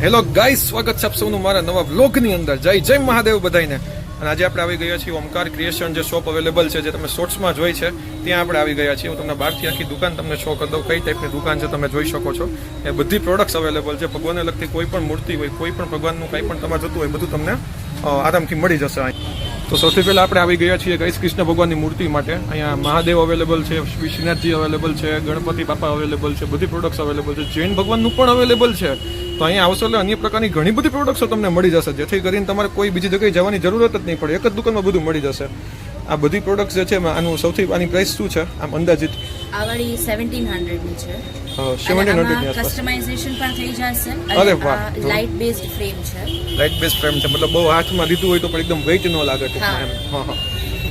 Hello guys, સ્વાગત છે આપ સૌનું મારા નવા વ્લોગની અંદર. જય જય મહાદેવ બધાઈને. અને આજે આપણે આવી ગયા છીએ ઓમકાર ક્રિએશન, જે શોપ અવેલેબલ છે, જે તમે શોર્ટ્સમાં જોઈ છે, ત્યાં આપણે આવી ગયા છીએ. હું તમને બહારથી આખી દુકાન તમને શો કરી દઉં, કઈ ટાઈપની દુકાન છે તમે જોઈ શકો છો. એ બધી પ્રોડક્ટ્સ અવેલેબલ છે. ભગવાનને લગતી કોઈ પણ મૂર્તિ હોય, કોઈ પણ ભગવાનનું કંઈ પણ તમારે જોતું હોય, બધું તમને આરામથી મળી જશે અહીં. તો સૌથી પહેલાં આપણે આવી ગયા છીએ ગાઈસ કૃષ્ણ ભગવાનની મૂર્તિ માટે. અહીંયા મહાદેવ અવેલેબલ છે, શ્રીનાથજી અવેલેબલ છે, ગણપતિ બાપા અવેલેબલ છે, બધી પ્રોડક્ટ્સ અવેલેબલ છે. જૈન ભગવાનનું પણ અવેલેબલ છે. તો અહીંયા આવશો એટલે અન્ય પ્રકારની ઘણી બધી પ્રોડક્ટ્સો તમને મળી જશે, જેથી કરીને તમારે કોઈ બીજી જગ્યાએ જવાની જરૂરત જ નહીં પડે. એક જ દુકાનમાં બધું મળી જશે. આ બધી પ્રોડક્ટ્સ જે છે આનું સૌથી આની પ્રાઇસ શું છે આમ અંદાજિત? આ વાળી 1700 ની છે. 1700 ની આસપાસ. કસ્ટમાઇઝેશન પણ થઈ જશે. અરે વાહ, લાઇટ બેઝડ ફ્રેમ છે. લાઇટ બેઝ ફ્રેમ છે, મતલબ બહુ હાથમાં લીધું હોય તો પણ એકદમ વેઇટ ન લાગે ટૂંકમાં એમ. હા હા,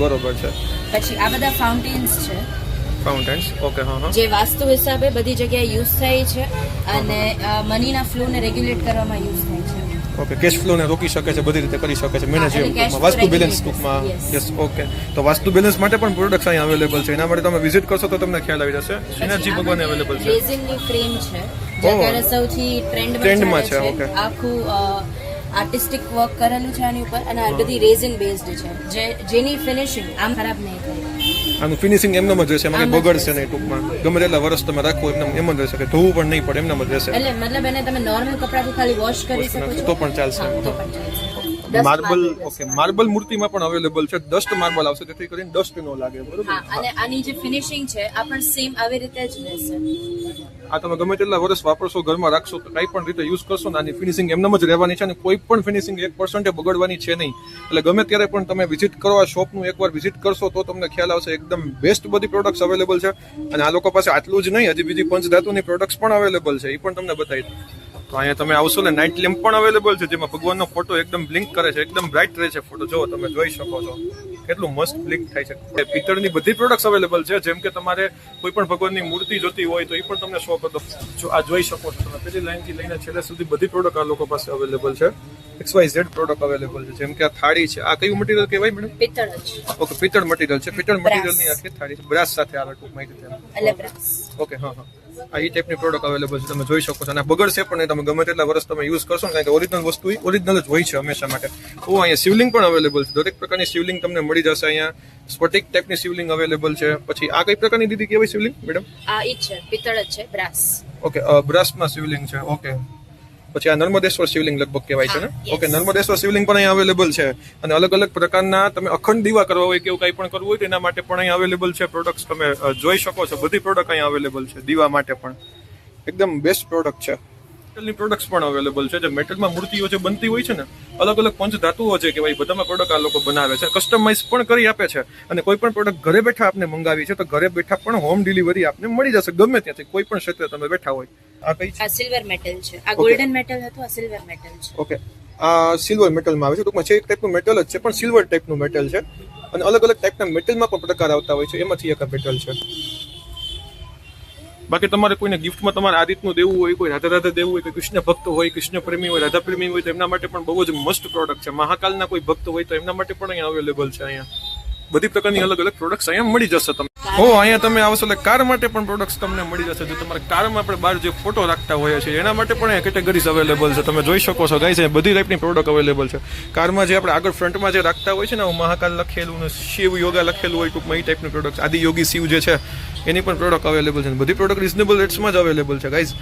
બરોબર છે. પછી આ બધા ફાઉન્ટેન્સ છે. Fountains, okay. હા હા, જે વાસ્તુ હિસાબે બધી જગ્યાએ યુઝ થાય છે અને મનીના ફ્લો ને રેગ્યુલેટ કરવામાં યુઝ થાય છે. ઓકે. કેશ ફ્લો ને રોકી શકે છે, બધી રીતે કરી શકે છે, મેનેજ ટૂંકમાં વાસ્તુ બેલેન્સ ટૂંકમાં. Yes, okay. તો વાસ્તુ બેલેન્સ માટે પણ પ્રોડક્ટ્સ અહીં અવેલેબલ છે. એના માટે તમે વિઝિટ કરશો તો તમને ખ્યાલ આવી જશે. શ્રીનાથજી ભગવાન અવેલેબલ છે. રેઝિનની ફ્રેમ છે, જે અત્યારે સૌથી ટ્રેન્ડમાં છે. ઓકે. આખું આર્ટિસ્ટિક વર્ક કરેલું છે આની ઉપર, અને આ બધી રેઝિન બેઝડ છે, જેની ફિનિશિંગ આમ ખરાબ નહીં થાય. આનું ફિનિશિંગ એમનેમ જ રહેશે, એમાં બગડશે નહીં ટૂંકમાં. ગમે તેટલા વર્ષ તમે રાખો એમ જ રહેશે, કે ધોવું પણ નહીં પડે, એમનેમ જ રહેશે. એટલે મતલબ એને તમે નોર્મલ કપડાથી ખાલી વોશ કરી શકો છો તો પણ ચાલશે. તો પણ ચાલશે. Marble, okay. માર્બલ મૂર્તિમાં પણ અવેલેબલ છે. ડસ્ટ માર્બલ આવશે, જેથી કરીને ડસ્ટ ન લાગે. બરોબર. હા, અને આની જે ફિનિશિંગ છે આ પણ સેમ આવી રીતે જ રહેશે. આ તમે ગમે તેટલા વર્ષ વાપરશો, ઘરમાં રાખશો, તો કઈ પણ રીતે યુઝ કરશો ને આની ફિનિશિંગ એમનેમ જ રહેવાની છે, અને કોઈ પણ ફિનિશિંગ 1% બગડવાની છે નહીં. એટલે ગમે ત્યારે પણ તમે વિઝિટ કરો, આ શોપનું એકવાર વિઝિટ કરશો તો તમને ખ્યાલ આવશે. એકદમ બેસ્ટ બધી પ્રોડક્ટ્સ અવેલેબલ છે. અને આ લોકો પાસે આટલું જ નહીં, હજી બીજી પંચધાતુની પ્રોડક્ટ્સ પણ અવેલેબલ છે, એ પણ તમને બતાવી દઉં. તો અહીંયા તમે આવશો ને નાઇટ લેમ્પ પણ અવેલેબલ છે, જેમાં ભગવાનનો ફોટો એકદમ બ્લિંક કરે છે, એકદમ બ્રાઇટ રહે છે ફોટો. જો તમે જોઈ શકો છો કેટલું મસ્ત બ્લિંક થાય છે. પિત્તળની બધી પ્રોડક્ટ્સ અવેલેબલ છે. જેમ કે તમારે કોઈ પણ ભગવાનની મૂર્તિ જોતી હોય તો એ પણ તમને શો કરતો. જો આ જોઈ શકો છો તમે, પેલી લાઈનથી લઈને છેલ્લે સુધી બધી પ્રોડક્ટ આ લોકો પાસે અવેલેબલ છે. XYZ પ્રોડક્ટ અવેલેબલ છે. જેમ કે આ થાળી છે, આ કયું મટીરિયલ કહેવાય મેડમ? પિત્તળ જ. ઓકે, પિત્તળ મટીરિયલ છે. પિત્તળ મટીરિયલની આખી થાળી છે, બ્રાસ સાથે આવે ટૂંકમાં. એટલે બ્રાસ. ઓકે. હા હા, આ એ ટાઈપની પ્રોડક્ટ અવેલેબલ છે, તમે જોઈ શકો છો. અને બગડશે પણ નહીં, તમે ગમે તેટલા વર્ષ તમે યુઝ કરશો ને, કારણ કે ઓરિજિનલ વસ્તુ ઓરિજિનલ જ હોય છે હંમેશા માટે. તો અહીંયા શિવલિંગ પણ અવેલેબલ છે. દરેક પ્રકારની શિવલિંગ તમને મળી જશે અહીંયા. સ્ફટિક ટાઈપની શિવલિંગ અવેલેબલ છે. પછી આ કઈ પ્રકારની દીદી કહેવાય શિવલિંગ મેડમ? આ ઈ છે, પિત્તળ જ છે, બ્રાસ. ઓકે, બ્રાસમાં શિવલિંગ છે. ઓકે. પછી આ નર્મદેશ્વર શિવલિંગ લગભગ કહેવાય છે ને? ઓકે, નર્મદેશ્વર શિવલિંગ પણ અહીંયા અવેલેબલ છે. અને અલગ અલગ પ્રકારના તમે અખંડ દીવા કરવા હોય કે એવું કંઈ પણ કરવું હોય તો એના માટે પણ અહીંયા અવેલેબલ છે. પ્રોડક્ટ્સ તમે જોઈ શકો છો. બધી પ્રોડક્ટ અહીંયા અવેલેબલ છે. દીવા માટે પણ એકદમ બેસ્ટ પ્રોડક્ટ છે. મેટલની પ્રોડક્ટ્સ પણ અવેલેબલ છે. જે મેટલમાં મૂર્તિઓ જે બનતી હોય છે ને, અલગ અલગ પંચ ધાતુઓ છે કે ભાઈ બધામાં પ્રોડક્ટ આ લોકો બનાવે છે, કસ્ટમાઇઝ પણ કરી આપે છે. અને કોઈ પણ પ્રોડક્ટ ઘરે બેઠા આપને મંગાવી છે તો ઘરે બેઠા પણ હોમ ડિલિવરી આપને મળી જશે, ગમે ત્યાંથી, કોઈ પણ ક્ષેત્રે તમે બેઠા હોય. આ કઈ છે? આ સિલ્વર મેટલ છે. આ ગોલ્ડન મેટલ હતું, આ સિલ્વર મેટલ છે. ઓકે, આ સિલ્વર મેટલમાં આવે છે. ટૂંકમાં છે એક ટાઈપનું મેટલ જ છે, પણ સિલ્વર ટાઈપનું મેટલ છે. અને અલગ અલગ ટાઈપના મેટલમાં પણ પ્રકાર આવતા હોય છે, એમાંથી એક મેટલ છે. બાકી તમારે કોઈને ગિફ્ટમાં તમારે આ રીતનું દેવું હોય, કોઈ રાધા રાધા દેવું હોય, કોઈ કૃષ્ણ ભક્ત હોય, કૃષ્ણ પ્રેમી હોય, રાધા પ્રેમી હોય, તો એમના માટે પણ બહુ જ મસ્ત પ્રોડક્ટ છે. મહાકાલના કોઈ ભક્ત હોય તો એમના માટે પણ અહીંયા અવેલેબલ છે. અહીંયા બધી પ્રકારની અલગ અલગ પ્રોડક્ટ્સ અહીંયા મળી જશે તમને. અહીંયા તમે આવશો એટલે કાર માટે પણ પ્રોડક્ટ્સ તમને મળી જશે. જો તમારે કારમાં આપણે બહાર જે ફોટો રાખતા હોઈએ છીએ એના માટે પણ અહીંયા કેટેગરીઝ અવેલેબલ છે. તમે જોઈ શકો છો ગાઈસ, બધી ટાઈપની પ્રોડક્ટ અવેલેબલ છે. કારમાં જે આપણે આગળ ફ્રન્ટમાં જે રાખતા હોય છે ને, મહાકાલ લખેલું ને શિવ યોગા લખેલું હોય, ટૂંકમાં એ ટાઈપની પ્રોડક્ટ, આદિ યોગી શિવ જે છે એની પણ પ્રોડક્ટ અવેલેબલ છે. બધી પ્રોડક્ટ રિઝનેબલ રેટ્સમાં જ અવેલેબલ છે ગાઈસ.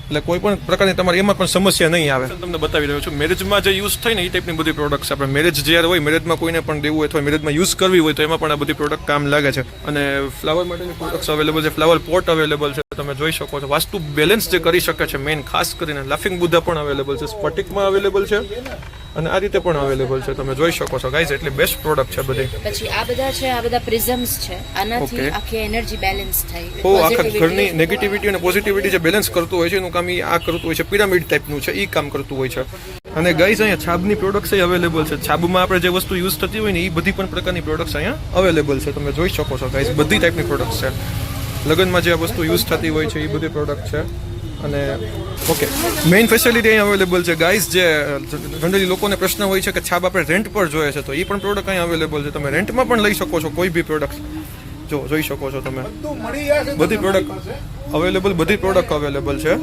એટલે કોઈ પણ પ્રકારની તમારે એમાં પણ સમસ્યા નહીં આવે. તમને બતાવી રહ્યો છું મેરેજમાં જે યુઝ થાય ને એ ટાઈપની બધી પ્રોડક્ટ્સ. આપણે મેરેજ જ્યારે હોય, મેરેજમાં કોઈને પણ દેવું હોય અથવા મેરેજમાં યુઝ કરવી હોય તો એમાં પણ આ બધી પ્રોડક્ટ કામ લાગે છે. અને ફ્લાવર માટેની પ્રોડક્ટ્સ અવેલેબલ છે. ફ્લાવર પોટ અવેલેબલ છે, તમે જોઈ શકો છો. વાસ્તુ બેલેન્સ જે કરી શકે છે મેઇન ખાસ કરીને. લાફિંગ બુદ્ધા પણ અવેલેબલ છે, સ્ફટિકમાં અવેલેબલ છે, અને આ રીતે પણ અવેલેબલ છે. તમે જોઈ શકો છો ગાઈઝ, એટલે બેસ્ટ પ્રોડક્ટ છે બધી. પછી આ બધા છે, આ બધા પ્રિઝમ્સ છે. આનાથી આખી એનર્જી બેલેન્સ થાય. આખા ઘરની નેગેટિવિટી અને પોઝિટિવિટી જે બેલેન્સ કરતું હોય છે એનું કામ આ કરતું હોય છે. પિરામિડ ટાઈપનું છે, એ કામ કરતું હોય છે. અને ગાઈઝ અહીંયા છાબની પ્રોડક્ટ્સ અવેલેબલ છે. છાબમાં આપણે જે વસ્તુ યુઝ થતી હોય ને એ બધી પણ પ્રકારની પ્રોડક્ટ્સ અહીંયા અવેલેબલ છે. તમે જોઈ શકો છો ગાઈઝ, બધી ટાઈપની પ્રોડક્ટ્સ છે. લગ્નમાં જે વસ્તુ યુઝ થતી હોય છે એ બધી પ્રોડક્ટ છે. અને ઓકે, મેઇન ફેસિલિટી અહીં અવેલેબલ છે ગાઈઝ. જે જનરલી લોકોને પ્રશ્ન હોય છે કે છાબ આપણે રેન્ટ પર જોઈએ છે, તો એ પણ પ્રોડક્ટ અહીં અવેલેબલ છે. તમે રેન્ટમાં પણ લઈ શકો છો કોઈ બી પ્રોડક્ટ. જો જોઈ શકો છો તમે બધી પ્રોડક્ટ અવેલેબલ, બધી પ્રોડક્ટ અવેલેબલ છે,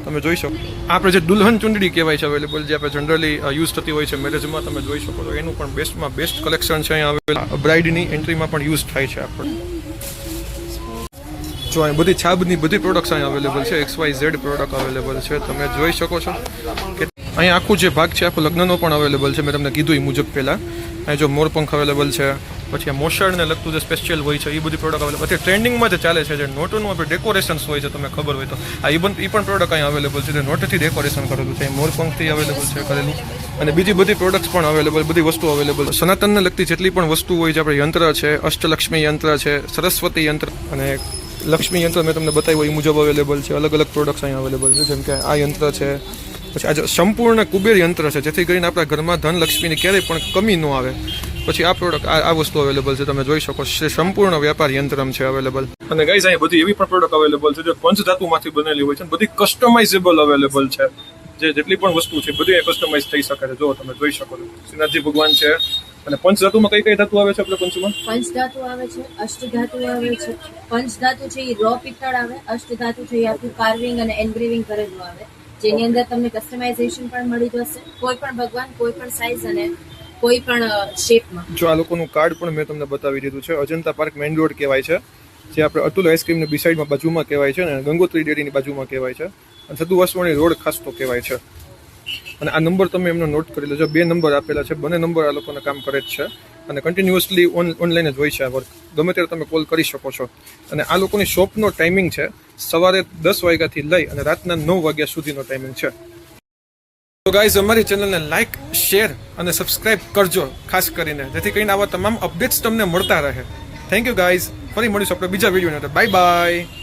તમે જોઈ શકો. આપણે જે દુલ્હન ચુંદડી કહેવાય છે અવેલેબલ, જે આપણે જનરલી યુઝ થતી હોય છે મેરેજમાં, તમે જોઈ શકો છો એનું પણ બેસ્ટમાં બેસ્ટ કલેક્શન છે અહીંયા અવેલેબલ. બ્રાઇડની એન્ટ્રીમાં પણ યુઝ થાય છે આપણે. જો અહીં બધી છાબની બધી પ્રોડક્ટ્સ અહીંયા અવેલેબલ છે, XYZ પ્રોડક્ટ અવેલેબલ છે, તમે જોઈ શકો છો કે અહીંયા આખું જે ભાગ છે આખું લગ્નનો પણ અવેલેબલ છે, મેં તમને કીધું એ મુજબ પહેલાં. અહીં જો મોરપંખ અવેલેબલ છે, પછી આ મોશળને લગતું જે સ્પેશિયલ હોય છે એ બધી પ્રોડક્ટ અવેલેબલ. અત્યારે ટ્રેન્ડિંગમાં જે ચાલે છે જે નોટોનું આપણે ડેકોરેશન્સ હોય છે, તમને ખબર હોય તો આ એ પણ પ્રોડક્ટ અહીંયા અવેલેબલ છે, જે નોટથી ડેકોરેશન કરેલું છે, મોરપંખથી અવેલેબલ છે કરેલું, અને બીજી બધી પ્રોડક્ટ્સ પણ અવેલેબલ, બધી વસ્તુ અવેલેબલ. સનાતનને લગતી જેટલી પણ વસ્તુ હોય છે, આપણે યંત્ર છે, અષ્ટલક્ષ્મી યંત્ર છે, સરસ્વતી યંત્ર અને લક્ષ્મી યંત્ર મેં તમને બતાવ્યું એ મુજબ અવેલેબલ છે. અલગ અલગ પ્રોડક્ટ્સ અહીંયા અવેલેબલ છે, જેમ કે આ યંત્ર છે, પછી આ સંપૂર્ણ કુબેર યંત્ર છે, જેથી કરીને આપણા ઘરમાં ધન લક્ષ્મીની ક્યારેય પણ કમી ન આવે. પછી આ પ્રોડક્ટ આ વસ્તુ અવેલેબલ છે, તમે જોઈ શકો છો, સંપૂર્ણ વ્યાપાર યંત્રમ છે અવેલેબલ. અને ગાઈઝ અહીંયા બધી એવી પણ પ્રોડક્ટ અવેલેબલ છે જે પંચધાતુમાંથી બનેલી હોય છે, બધી કસ્ટમાઇઝેબલ અવેલેબલ છે. જે જેટલી પણ વસ્તુ છે બધી કસ્ટમાઇઝ થઈ શકે છે. જો તમે જોઈ શકો છો શ્રીનાથજી ભગવાન છે. અને પંચધાતુમાં કઈ કઈ ધાતુ આવે છે આપણે પંચમાં? પંચધાતુ આવે છે, અષ્ટધાતુ આવે છે. પંચધાતુ છે એ રો પિત્તળ આવે, અષ્ટધાતુ છે એ આખું કાર્વિંગ અને એન્ગ્રેવિંગ કરેલું આવે, જેની અંદર તમને કસ્ટમાઇઝેશન પણ મળી જશે, કોઈ પણ ભગવાન, કોઈ પણ સાઇઝ અને કોઈ પણ શેપમાં. જો આ લોકોનું કાર્ડ પણ મેં તમને બતાવી દીધું છે. અજંતા પાર્ક મેઇન રોડ કહેવાય છે, જે આપણે અતુલ આઈસ્ક્રીમની બિસાઇડમાં બાજુમાં કહેવાય છે, અને ગંગોત્રી ડેરીની બાજુમાં કહેવાય છે, અને સદુ વાસવાણી રોડ ખાસ તો કહેવાય છે. અને આ નંબર તમે એમનો નોટ કરી લેજો, 2 નંબર આપેલા છે, બંને નંબર આ લોકોને કામ કરે જ છે, અને કન્ટિન્યુઅસલી ઓનલાઈન જ હોય છે આ વર્ક, ગમે ત્યારે તમે કોલ કરી શકો છો. અને આ લોકોની શોપનો ટાઈમિંગ છે સવારે 10 વાગ્યાથી લઈ અને રાતના 9 વાગ્યા સુધીનો ટાઈમિંગ છે. તો ગાઈઝ અમારી ચેનલને લાઇક, શેર અને સબસ્ક્રાઇબ કરજો ખાસ કરીને, જેથી કરીને આવા તમામ અપડેટ્સ તમને મળતા રહે. થેન્ક યુ ગાઈઝ, ફરી મળીશું આપણે બીજા વિડીયોની અંદર. Bye bye.